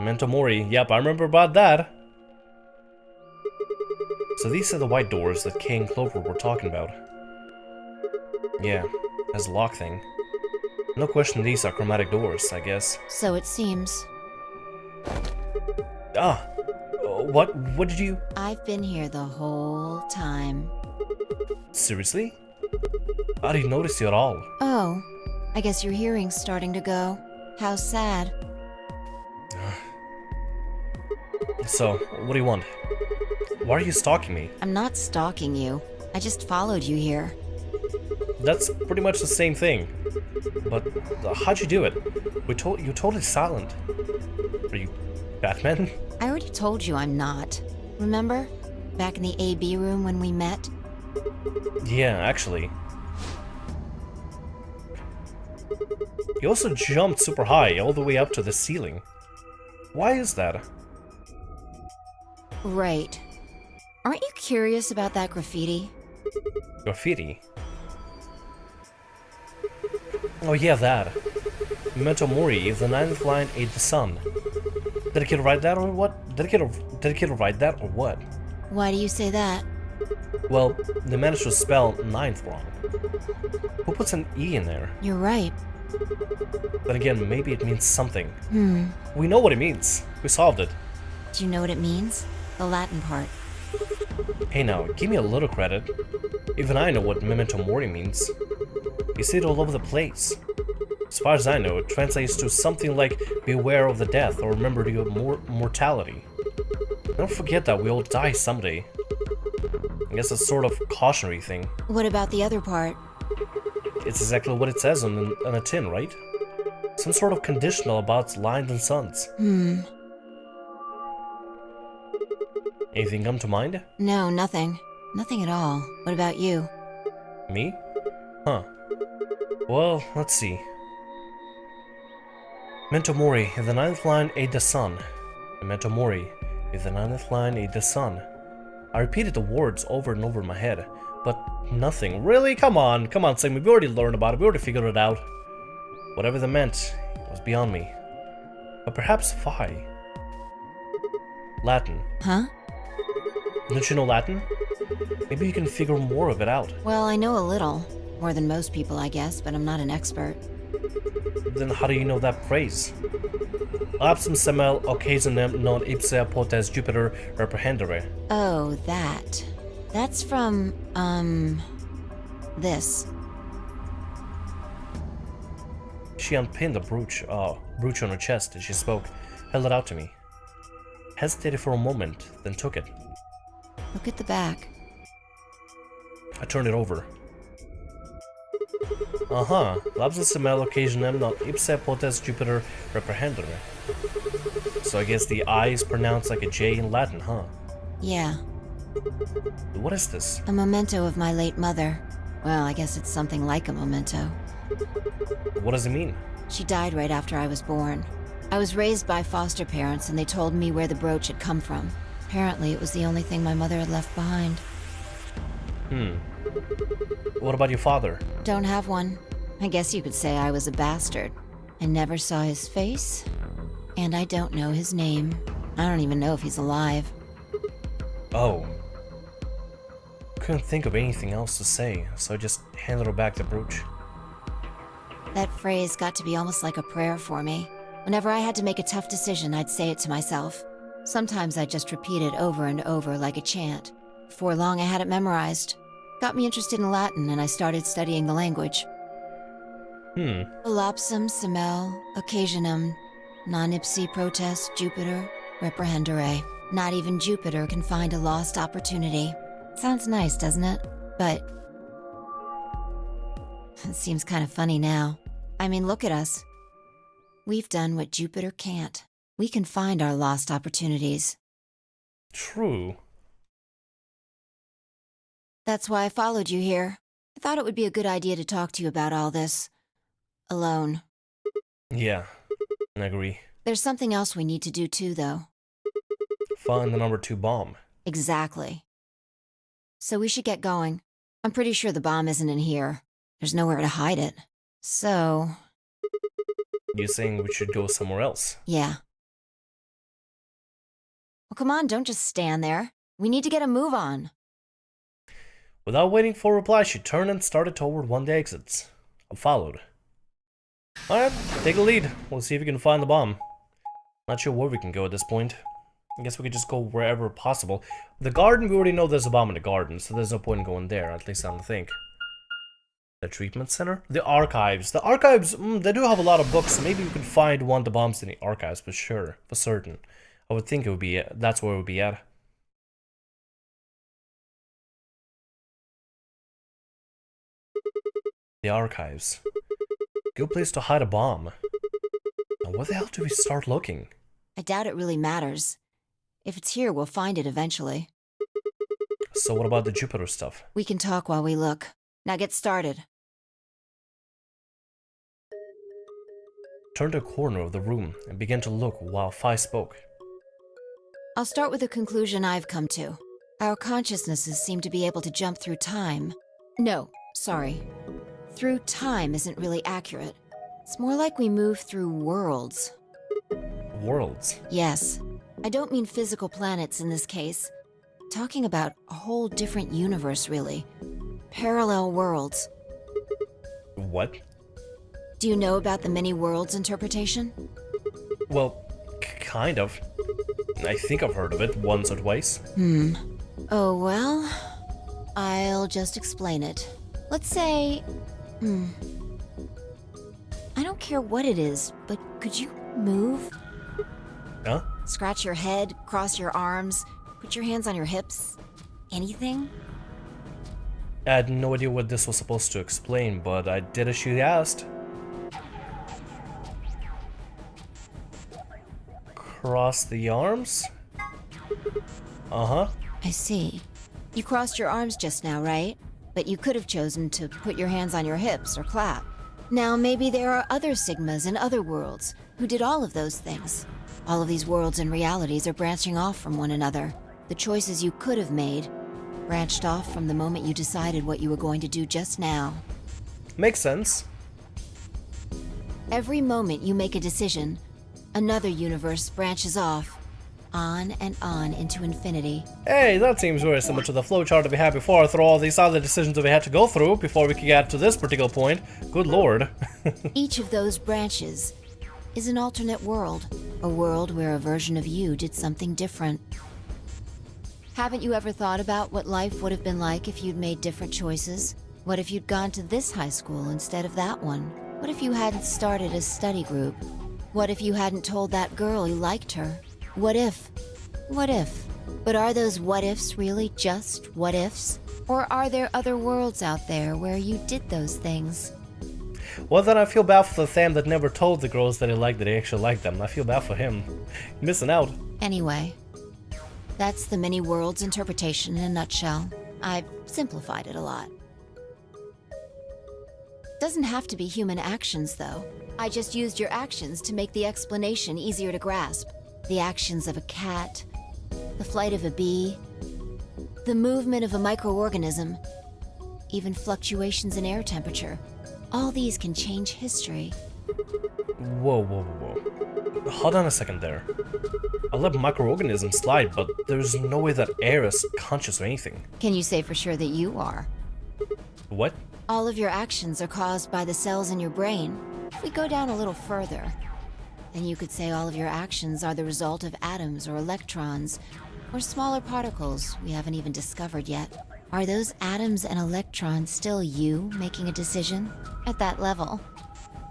Memento Mori. Yep, I remember about that. So these are the white doors that Kay and Clover were talking about. Yeah, has a lock thing. No question these are chromatic doors, I guess. So it seems. Ah! What did you... I've been here the whole time. Seriously? I didn't notice you at all. Oh, I guess your hearing's starting to go. How sad. So, what do you want? Why are you stalking me? I'm not stalking you. I just followed you here. That's pretty much the same thing. But how'd you do it? You're totally silent. Are you Batman? I already told you I'm not. Remember? Back in the AB room when we met? Yeah, actually. You also jumped super high, all the way up to the ceiling. Why is that? Right. Aren't you curious about that graffiti? Graffiti? Oh yeah, that. Memento Mori, if the ninth line ate the sun. Did a kid write that or what? Did a kid write that or what? Why do you say that? Well, they managed to spell ninth wrong. Who puts an E in there? You're right. Then again, maybe it means something. We know what it means. We solved it. Do you know what it means? The Latin part. Hey now, give me a little credit. Even I know what Memento Mori means. You see it all over the place. As far as I know, it translates to something like beware of the death or remember your mortality. Don't forget that we all die someday. I guess it's sort of a cautionary thing. What about the other part? It's exactly what it says on a tin, right? Some sort of conditional about lines and suns. Anything come to mind? No, nothing. Nothing at all. What about you? Me? Huh. Well, let's see. Memento Mori, if the ninth line ate the sun. Memento Mori, if the ninth line ate the sun. I repeated the words over and over in my head, but nothing. Really? Come on, Sammy. We already learned about it. We already figured it out. Whatever they meant, it was beyond me. But perhaps phi. Latin. Huh? Don't you know Latin? Maybe you can figure more of it out. Well, I know a little. More than most people, I guess, but I'm not an expert. Then how do you know that phrase? Lapsum semel occasionem non ipsa potes Jupiter reprehendere. Oh, that. That's from, this. She unpinned the brooch on her chest as she spoke, held it out to me. Hesitated for a moment, then took it. Look at the back. I turned it over. Lapsum semel occasionem non ipsa potes Jupiter reprehendere. So I guess the I is pronounced like a J in Latin, huh? Yeah. What is this? A memento of my late mother. Well, I guess it's something like a memento. What does it mean? She died right after I was born. I was raised by foster parents and they told me where the brooch had come from. Apparently, it was the only thing my mother had left behind. What about your father? Don't have one. I guess you could say I was a bastard. I never saw his face, and I don't know his name. I don't even know if he's alive. Oh. Couldn't think of anything else to say, so I just handed her back the brooch. That phrase got to be almost like a prayer for me. Whenever I had to make a tough decision, I'd say it to myself. Sometimes I'd just repeat it over and over like a chant. Before long, I had it memorized. Got me interested in Latin, and I started studying the language. Lapsum semel occasionum non ipsi protest Jupiter reprehendere. Not even Jupiter can find a lost opportunity. Sounds nice, doesn't it? But it seems kind of funny now. I mean, look at us. We've done what Jupiter can't. We can find our lost opportunities. True. That's why I followed you here. I thought it would be a good idea to talk to you about all this. Alone. Yeah, I agree. There's something else we need to do too, though. Find the number 2 bomb. Exactly. So we should get going. I'm pretty sure the bomb isn't in here. There's nowhere to hide it. So... You saying we should go somewhere else? Yeah. Well, come on, don't just stand there. We need to get a move on. Without waiting for a reply, she turned and started toward one of the exits. I followed. Alright, take a lead. We'll see if we can find the bomb. Not sure where we can go at this point. I guess we could just go wherever possible. The garden, we already know there's a bomb in the garden, so there's no point in going there, at least I don't think. The treatment center? The archives. The archives, they do have a lot of books, so maybe we can find one of the bombs in the archives, but sure, for certain. I would think it would be, that's where it would be at. The archives. Good place to hide a bomb. Now where the hell do we start looking? I doubt it really matters. If it's here, we'll find it eventually. So what about the Jupiter stuff? We can talk while we look. Now get started. Turned a corner of the room and began to look while Phi spoke. I'll start with the conclusion I've come to. Our consciousnesses seem to be able to jump through time. No, sorry. Through time isn't really accurate. It's more like we move through worlds. Worlds? Yes. I don't mean physical planets in this case. Talking about a whole different universe, really. Parallel worlds. What? Do you know about the many worlds interpretation? Well, kind of. I think I've heard of it once or twice. Oh, well, I'll just explain it. Let's say, I don't care what it is, but could you move? Huh? Scratch your head, cross your arms, put your hands on your hips. Anything? I had no idea what this was supposed to explain, but I did as she asked. Cross the arms? Uh-huh. I see. You crossed your arms just now, right? But you could have chosen to put your hands on your hips or clap. Now, maybe there are other Sigmas in other worlds who did all of those things. All of these worlds and realities are branching off from one another. The choices you could have made branched off from the moment you decided what you were going to do just now. Makes sense. Every moment you make a decision, another universe branches off, on and on into infinity. Hey, that seems very similar to the flowchart that we had before, through all these other decisions that we had to go through before we could get to this particular point. Good lord. Each of those branches is an alternate world, a world where a version of you did something different. Haven't you ever thought about what life would have been like if you'd made different choices? What if you'd gone to this high school instead of that one? What if you hadn't started a study group? What if you hadn't told that girl you liked her? What if? What if? But are those what ifs really just what ifs? Or are there other worlds out there where you did those things? Well, then I feel bad for the Tham that never told the girls that he actually liked them. I feel bad for him. Missing out. Anyway, that's the many worlds interpretation in a nutshell. I've simplified it a lot. Doesn't have to be human actions, though. I just used your actions to make the explanation easier to grasp. The actions of a cat, the flight of a bee, the movement of a microorganism, even fluctuations in air temperature. All these can change history. Whoa, whoa, whoa, whoa. Hold on a second there. I'll let microorganisms slide, but there's no way that air is conscious or anything. Can you say for sure that you are? What? All of your actions are caused by the cells in your brain. If we go down a little further, then you could say all of your actions are the result of atoms or electrons, or smaller particles we haven't even discovered yet. Are those atoms and electrons still you making a decision? At that level?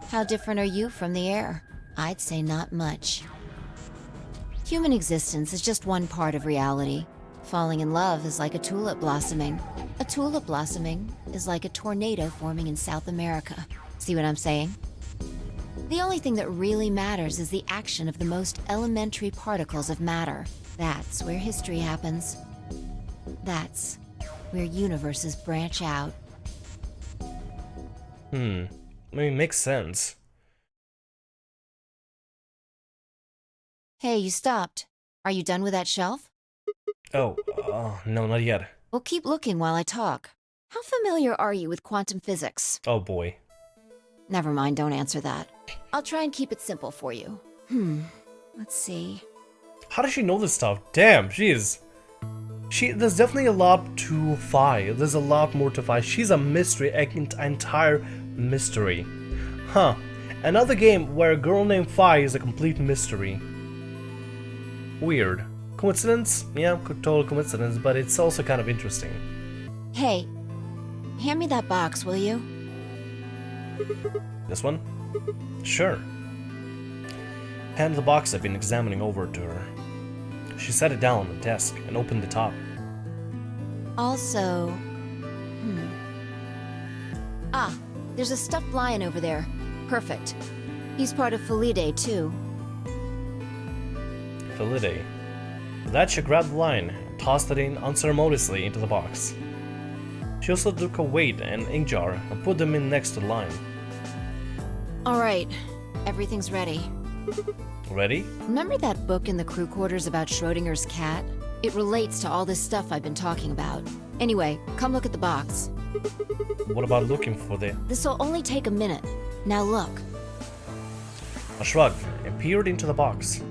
How different are you from the air? I'd say not much. Human existence is just one part of reality. Falling in love is like a tulip blossoming. A tulip blossoming is like a tornado forming in South America. See what I'm saying? The only thing that really matters is the action of the most elementary particles of matter. That's where history happens. That's where universes branch out. I mean, makes sense. Hey, you stopped. Are you done with that shelf? Oh, no, not yet. Well, keep looking while I talk. How familiar are you with quantum physics? Oh boy. Never mind, don't answer that. I'll try and keep it simple for you. Let's see. How does she know this stuff? Damn, there's definitely a lot to Phi. There's a lot more to Phi. She's a mystery, an entire mystery. Huh. Another game where a girl named Phi is a complete mystery. Weird. Coincidence? Yeah, total coincidence, but it's also kind of interesting. Hey, hand me that box, will you? This one? Sure. Hand the box I've been examining over to her. She set it down on the desk and opened the top. Also... Ah, there's a stuffed lion over there. Perfect. He's part of Felidae, too. Felidae. With that, she grabbed the lion and tossed it in unceremoniously into the box. She also took a weight and ink jar and put them in next to the lion. Alright, everything's ready. Ready? Remember that book in the crew quarters about Schrodinger's cat? It relates to all this stuff I've been talking about. Anyway, come look at the box. What about looking for the... This'll only take a minute. Now look. I shrugged and peered into the box.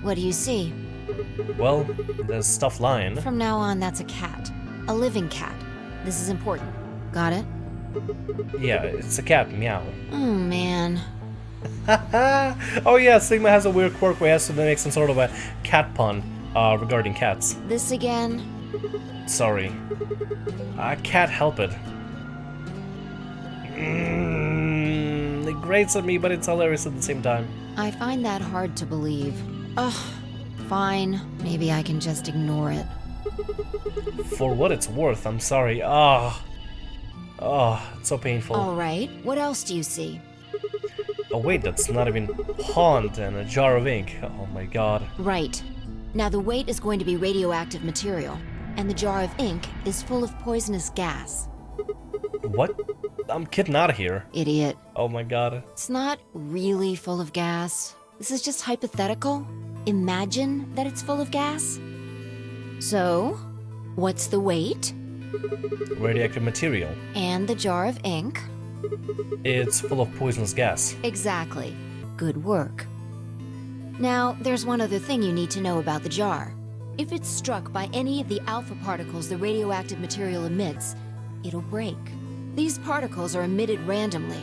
What do you see? Well, the stuffed lion. From now on, that's a cat. A living cat. This is important. Got it? Yeah, it's a cat, meow. Oh, man. Oh yeah, Sigma has a weird quirk where he has to make some sort of a cat pun regarding cats. This again? Sorry. I can't help it. It grates on me, but it's hilarious at the same time. I find that hard to believe. Ugh. Fine. Maybe I can just ignore it. For what it's worth, I'm sorry. It's so painful. Alright, what else do you see? Oh wait, that's not even pond and a jar of ink. Oh my god. Right. Now the weight is going to be radioactive material, and the jar of ink is full of poisonous gas. What? I'm kidding out of here. Idiot. Oh my god. It's not really full of gas. This is just hypothetical. Imagine that it's full of gas. So, what's the weight? Radioactive material. And the jar of ink? It's full of poisonous gas. Exactly. Good work. Now, there's one other thing you need to know about the jar. If it's struck by any of the alpha particles the radioactive material emits, it'll break. These particles are emitted randomly,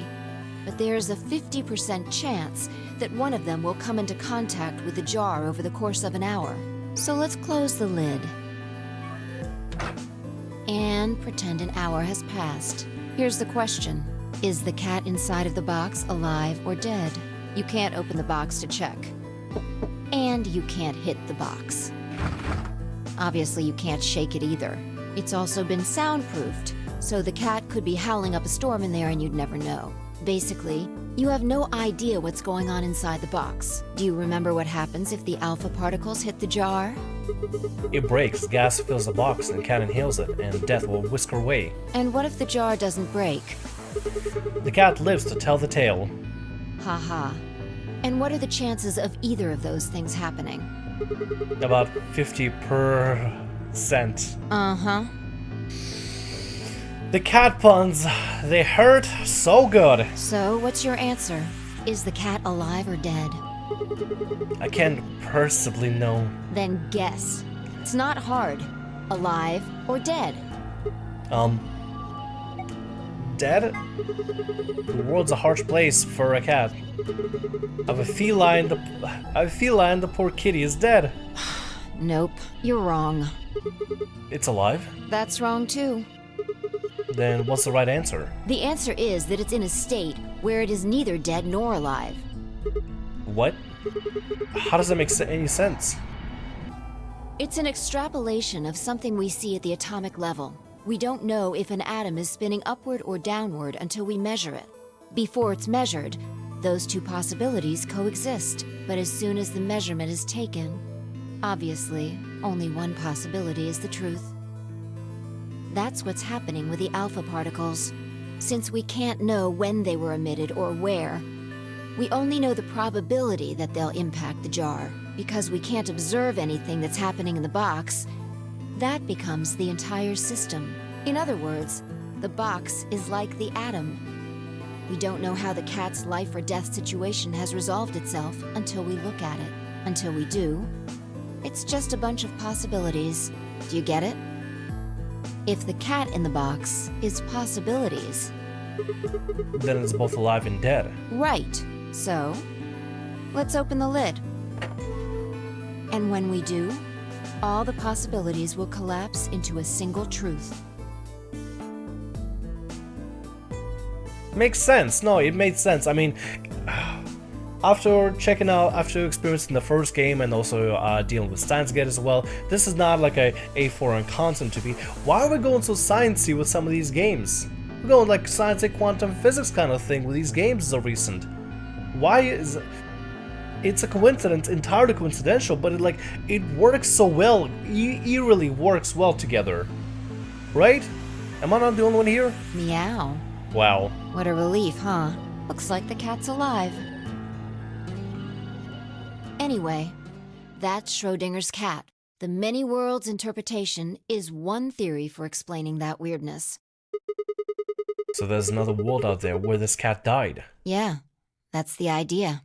but there's a 50% chance that one of them will come into contact with the jar over the course of an hour. So let's close the lid. And pretend an hour has passed. Here's the question. Is the cat inside of the box alive or dead? You can't open the box to check. And you can't hit the box. Obviously, you can't shake it either. It's also been soundproofed, so the cat could be howling up a storm in there and you'd never know. Basically, you have no idea what's going on inside the box. Do you remember what happens if the alpha particles hit the jar? It breaks, gas fills the box, and the cat inhales it, and death will whisk her away. And what if the jar doesn't break? The cat lives to tell the tale. Haha. And what are the chances of either of those things happening? About 50%. Uh-huh. The cat puns, they hurt so good. So, what's your answer? Is the cat alive or dead? I can't possibly know. Then guess. It's not hard. Alive or dead? Dead? The world's a harsh place for a cat. I have a feline, the poor kitty is dead. Nope, you're wrong. It's alive? That's wrong too. Then what's the right answer? The answer is that it's in a state where it is neither dead nor alive. What? How does that make any sense? It's an extrapolation of something we see at the atomic level. We don't know if an atom is spinning upward or downward until we measure it. Before it's measured, those two possibilities coexist. But as soon as the measurement is taken, obviously, only one possibility is the truth. That's what's happening with the alpha particles. Since we can't know when they were emitted or where, we only know the probability that they'll impact the jar. Because we can't observe anything that's happening in the box, that becomes the entire system. In other words, the box is like the atom. We don't know how the cat's life or death situation has resolved itself until we look at it. Until we do, It's just a bunch of possibilities. Do you get it? If the cat in the box is possibilities. Then it's both alive and dead. Right. So, let's open the lid. And when we do, all the possibilities will collapse into a single truth. Makes sense. No, it made sense. I mean, after experiencing the first game and also dealing with Steins Gate as well, this is not like a foreign concept to me. Why are we going so sciencey with some of these games? We're going like science quantum physics kind of thing with these games as of recent. Why is it's a coincidence, entirely coincidental, but it works so well, eerily works well together, right? Am I not the only one here? Meow. Wow. What a relief, huh? Looks like the cat's alive. Anyway, that's Schrodinger's cat. The many worlds interpretation is one theory for explaining that weirdness. So there's another world out there where this cat died. Yeah, that's the idea.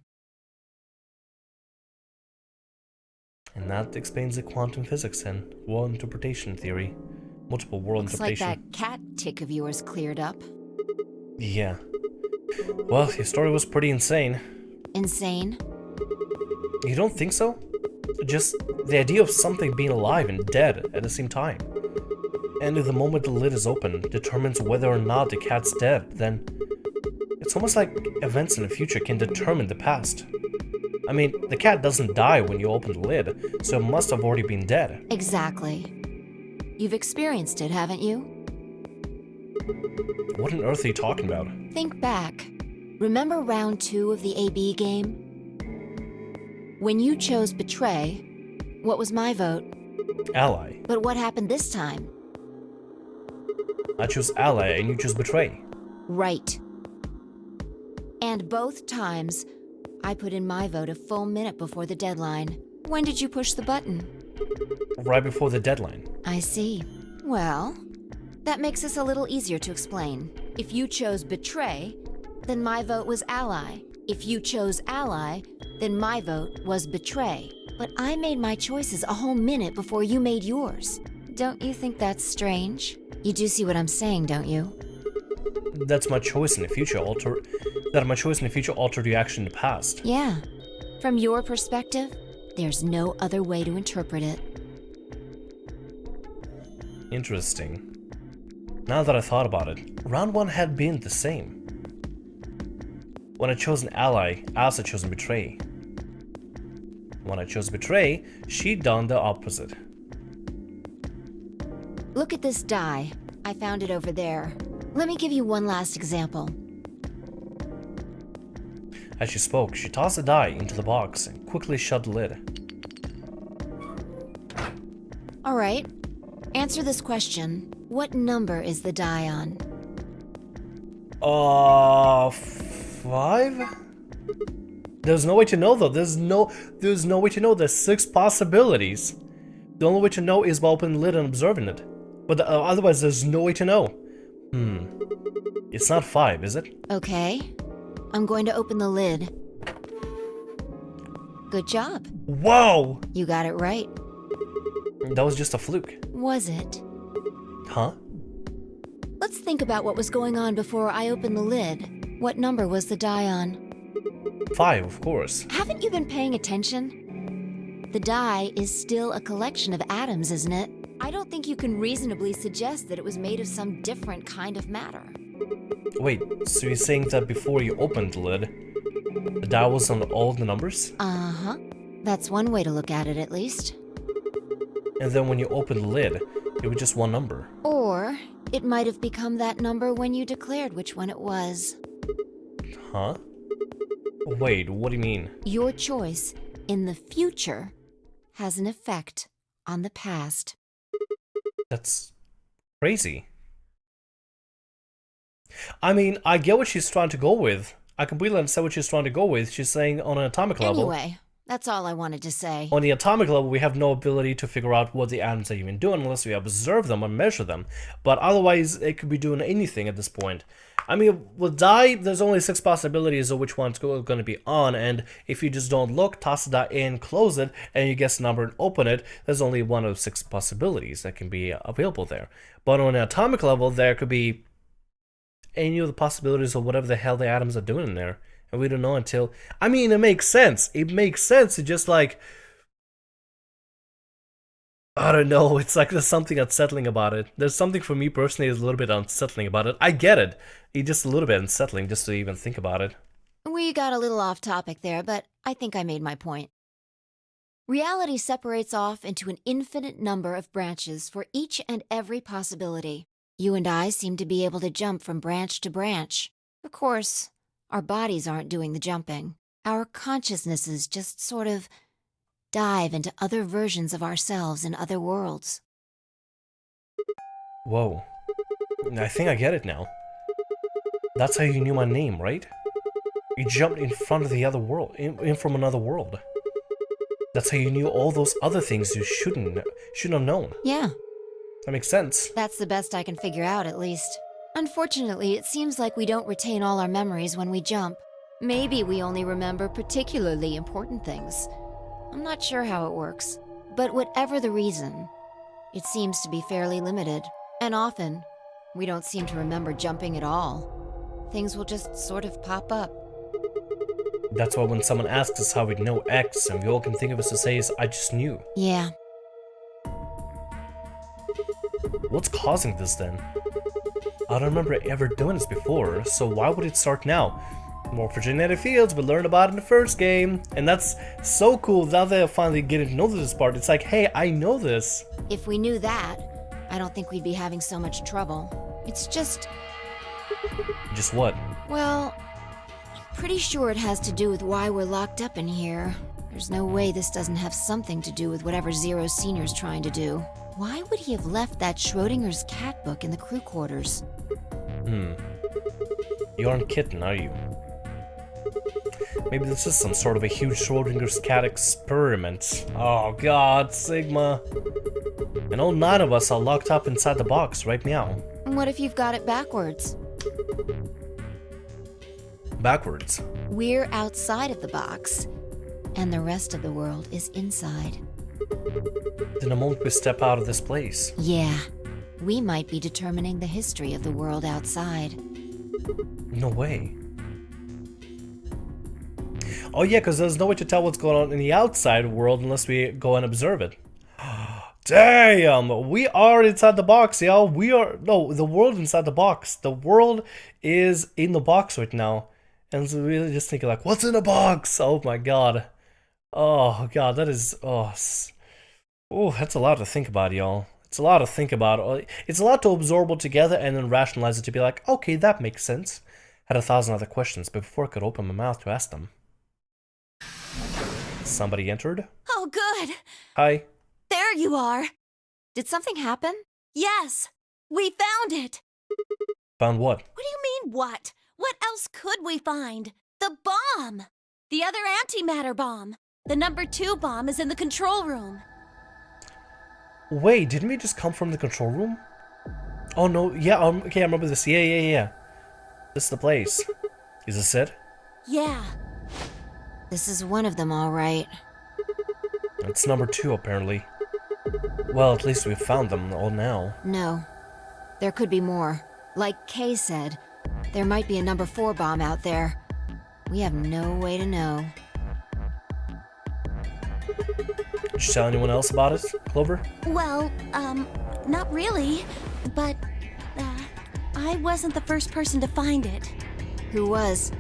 And that explains the quantum physics and world interpretation theory. Multiple world Looks like interpretation. that cat tick of yours cleared up. Yeah. Well, your story was pretty insane. Insane? You don't think so? Just the idea of something being alive and dead at the same time. And if the moment the lid is open determines whether or not the cat's dead, then it's almost like events in the future can determine the past. I mean, the cat doesn't die when you open the lid, so it must have already been dead. Exactly. You've experienced it, haven't you? What on earth are you talking about? Think back. Remember round 2 of the AB game? When you chose Betray, what was my vote? Ally. But what happened this time? I chose Ally and you chose Betray. Right. And both times, I put in my vote a full minute before the deadline. When did you push the button? Right before the deadline. I see. Well, that makes this a little easier to explain. If you chose Betray, then my vote was Ally. If you chose Ally, then my vote was Betray. But I made my choices a whole minute before you made yours. Don't you think that's strange? You do see what I'm saying, don't you? That's my choice in the future altered the action in the past. Yeah. From your perspective, there's no other way to interpret it. Interesting. Now that I thought about it, round 1 had been the same. When I chose an ally, I also chose Betray. When I chose Betray, she done the opposite. Look at this die. I found it over there. Let me give you one last example. As she spoke, she tossed the die into the box and quickly shut the lid. All right. Answer this question. What number is the die on? 5? There's no way to know though. There's no way to know. There's 6 possibilities. The only way to know is by opening the lid and observing it. But otherwise, there's no way to know. It's not 5, is it? Okay. I'm going to open the lid. Good job. Whoa! You got it right. That was just a fluke. Was it? Huh? Let's think about what was going on before I opened the lid. What number was the die on? 5, of course. Haven't you been paying attention? The die is still a collection of atoms, isn't it? I don't think you can reasonably suggest that it was made of some different kind of matter. Wait, so you're saying that before you opened the lid, the die was on all the numbers? Uh-huh. That's one way to look at it, at least. And then when you opened the lid, it was just one number. Or it might have become that number when you declared which one it was. Huh? Wait, what do you mean? Your choice in the future has an effect on the past. That's crazy. I mean, I get what she's trying to go with. I completely understand what she's trying to go with. She's saying on an atomic level. Anyway, That's all I wanted to say. On the atomic level, we have no ability to figure out what the atoms are even doing unless we observe them or measure them. But otherwise, it could be doing anything at this point. I mean, with die, there's only 6 possibilities of which one's going to be on, and if you just don't look, toss the die in, close it, and you guess the number and open it, there's only 1 of 6 possibilities that can be available there. But on an atomic level, there could be any of the possibilities of whatever the hell the atoms are doing in there. And we don't know until... I mean, it makes sense. It makes sense. It's just like... I don't know. It's like there's something unsettling about it. There's something for me personally is a little bit unsettling about it. I get it. It's just a little bit unsettling just to even think about it. We got a little off topic there, but I think I made my point. Reality separates off into an infinite number of branches for each and every possibility. You and I seem to be able to jump from branch to branch. Of course, our bodies aren't doing the jumping. Our consciousnesses just sort of dive into other versions of ourselves in other worlds. Whoa. I think I get it now. That's how you knew my name, right? You jumped in front of the other world, in from another world. That's how you knew all those other things you shouldn't have known. Yeah. That makes sense. That's the best I can figure out, at least. Unfortunately, it seems like we don't retain all our memories when we jump. Maybe we only remember particularly important things. I'm not sure how it works. But whatever the reason, it seems to be fairly limited. And often, we don't seem to remember jumping at all. Things will just sort of pop up. That's why when someone asks us how we know X, and we all can think of us to say is, I just knew. Yeah. What's causing this then? I don't remember ever doing this before, so why would it start now? Morphogenetic fields, we learned about it in the first game, and that's so cool now that I finally getting to know this part. It's like, hey, I know this. If we knew that, I don't think we'd be having so much trouble. It's just... Just what? Well, I'm pretty sure it has to do with why we're locked up in here. There's no way this doesn't have something to do with whatever Zero Senior's trying to do. Why would he have left that Schrodinger's cat book in the crew quarters? You aren't kidding, are you? Maybe this is some sort of a huge Schrodinger's cat experiment. Oh god, Sigma. And all 9 of us are locked up inside the box, right meow? What if you've got it backwards? Backwards. We're outside of the box, and the rest of the world is inside. Then the moment we step out of this place. Yeah, we might be determining the history of the world outside. No way. Oh yeah, because there's no way to tell what's going on in the outside world unless we go and observe it. Damn! We are inside the box, y'all. We are... No, the world inside the box. The world is in the box right now. And so we're just thinking like, what's in the box? Oh my god. Oh god, that is... Oh, that's a lot to think about, y'all. It's a lot to think about. It's a lot to absorb all together and then rationalize it to be like, okay, that makes sense. Had 1,000 other questions, but before I could open my mouth to ask them. Somebody entered? Oh, good. Hi. There you are. Did something happen? Yes, we found it. Found what? What do you mean, what? What else could we find? The bomb. The other antimatter bomb. The number 2 bomb is in the control room. Wait, didn't we just come from the control room? Oh no, yeah, okay, I remember this. Yeah. This is the place. Is this it? Yeah. This is one of them, all right. It's number 2, apparently. Well, at least we found them all now. No. There could be more. Like Kay said, there might be a number 4 bomb out there. We have no way to know. Did you tell anyone else about it, Clover? Well, not really. But, I wasn't the first person to find it. Who was?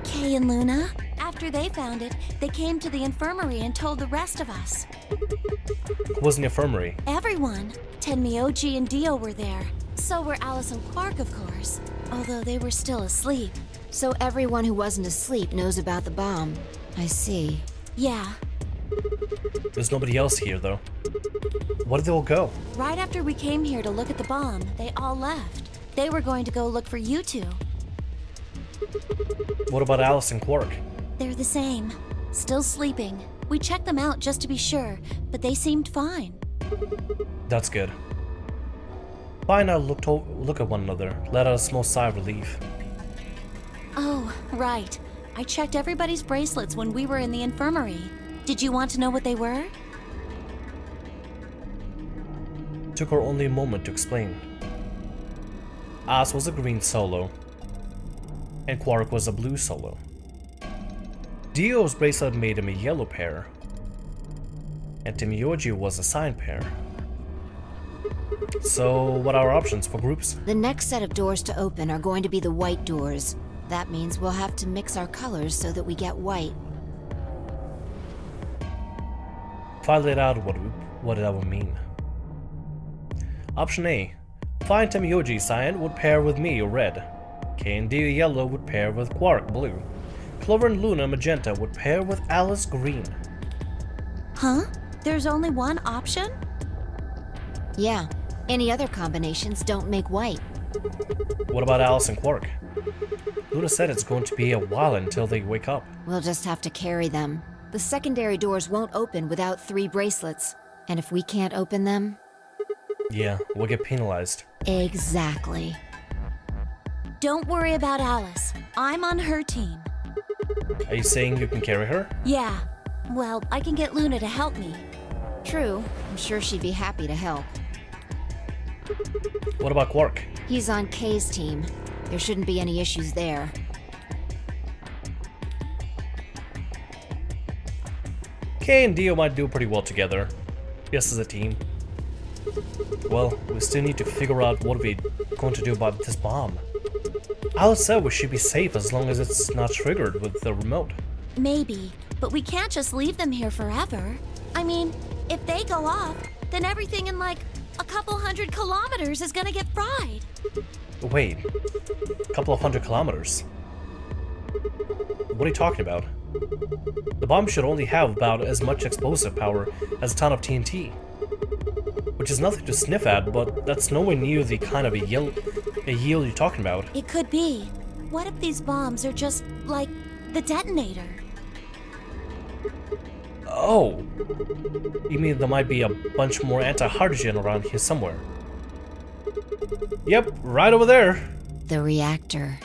Kay and Luna. After they found it, they came to the infirmary and told the rest of us. Who was in the infirmary? Everyone. Tenmyoji and Dio were there. So were Alice and Quark, of course. Although they were still asleep. So everyone who wasn't asleep knows about the bomb. I see. Yeah. There's nobody else here, though. Where did they all go? Right after we came here to look at the bomb, they all left. They were going to go look for you 2. What about Alice and Quark? They're the same. Still sleeping. We checked them out just to be sure, but they seemed fine. That's good. By now look at one another, let out a small sigh of relief. Oh, right. I checked everybody's bracelets when we were in the infirmary. Did you want to know what they were? Took her only a moment to explain. Alice was a green solo, and Quark was a blue solo. Dio's bracelet made him a yellow pair, and Thamriyell was a cyan pair. So, what are our options for groups? The next set of doors to open are going to be the white doors. That means we'll have to mix our colors so that we get white. Find it out what that would mean. Option A. Find Thamriyell cyan would pair with me red. K and Dio yellow would pair with Quark blue. Clover and Luna magenta would pair with Alice green. Huh? There's only one option? Yeah, any other combinations don't make white. What about Alice and Quark? Luna said it's going to be a while until they wake up. We'll just have to carry them. The secondary doors won't open without 3 bracelets. And if we can't open them... Yeah, we'll get penalized. Exactly. Don't worry about Alice. I'm on her team. Are you saying you can carry her? Yeah. Well, I can get Luna to help me. True. I'm sure she'd be happy to help. What about Quark? He's on Kay's team. There shouldn't be any issues there. Kay and Dio might do pretty well together. Yes, as a team. Well, we still need to figure out what we're going to do about this bomb. Alice said we should be safe as long as it's not triggered with the remote. Maybe, but we can't just leave them here forever. I mean, if they go off, then everything in like a couple 100 kilometers is gonna get fried. Wait, a couple of 100 kilometers? What are you talking about? The bomb should only have about as much explosive power as a ton of TNT. Which is nothing to sniff at, but that's nowhere near the kind of a yield you're talking about. It could be. What if these bombs are just like the detonator? Oh, you mean there might be a bunch more anti-hydrogen around here somewhere? Yep, right over there. The reactor.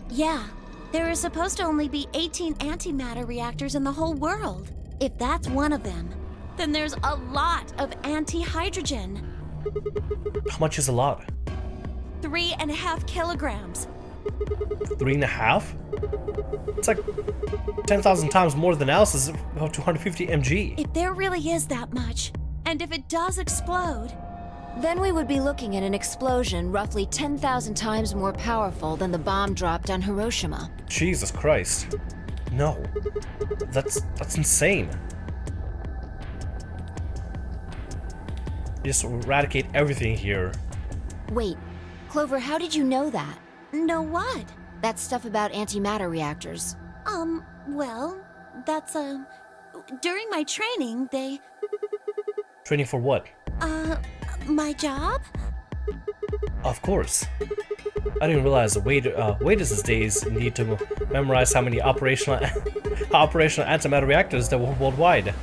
Yeah, there are supposed to only be 18 antimatter reactors in the whole world. If that's one of them, then there's a lot of anti-hydrogen. How much is a lot? 3.5 kilograms. 3.5? It's like 10,000 times more than Alice's, about 250 mg. If there really is that much, and if it does explode... Then we would be looking at an explosion roughly 10,000 times more powerful than the bomb dropped on Hiroshima. Jesus Christ. No. That's insane. Just eradicate everything here. Wait, Clover, how did you know that? Know what? That stuff about antimatter reactors. Well, that's, during my training, they... Training for what? My job? Of course. I didn't realize the waitresses days need to memorize how many operational antimatter reactors there were worldwide.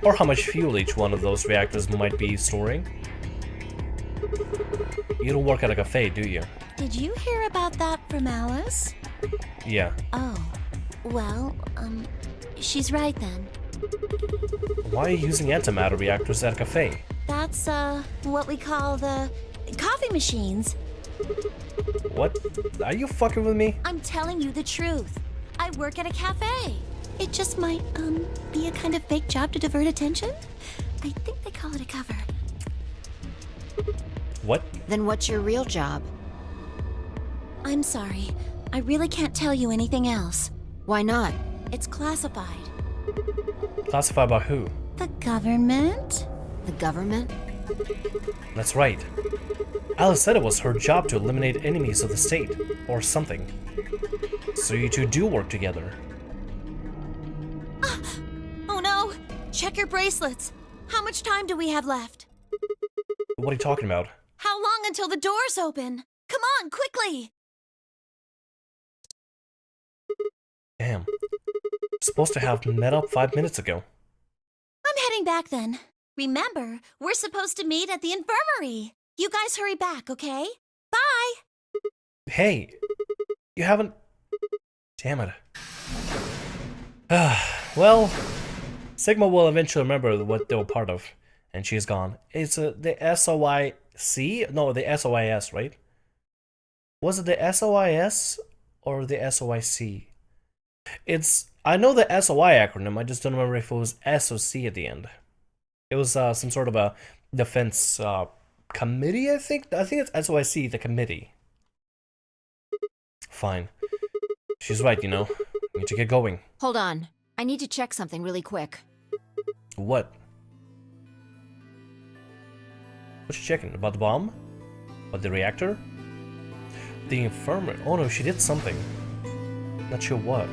Or how much fuel each one of those reactors might be storing. You don't work at a cafe, do you? Did you hear about that from Alice? Yeah. Oh. Well, she's right then. Why are you using antimatter reactors at a cafe? That's, what we call the coffee machines. What? Are you fucking with me? I'm telling you the truth. I work at a cafe. It just might, be a kind of fake job to divert attention. I think they call it a cover. What? Then what's your real job? I'm sorry. I really can't tell you anything else. Why not? It's classified. Classified by who? The government? The government? That's right. Alice said it was her job to eliminate enemies of the state, or something. So you two do work together. Oh no! Check your bracelets. How much time do we have left? What are you talking about? How long until the doors open? Come on, quickly! Damn. Supposed to have met up 5 minutes ago. back then. Remember, we're supposed to meet at the infirmary. You guys hurry back, okay? Bye! Hey, you haven't... Damn it. Well, Sigma will eventually remember what they were part of, and she's gone. It's the SOIC? No, the SOIS, right? Was it the SOIS or the SOIC? It's... I know the SOI acronym, I just don't remember if it was S or C at the end. It was some sort of a defense committee, I think? I think it's SOIC, the committee. Fine. She's right, you know. Need to get going. Hold on. I need to check something really quick. What? What you checking? About the bomb? About the reactor? The infirmary? Oh no, she did something. Not sure what.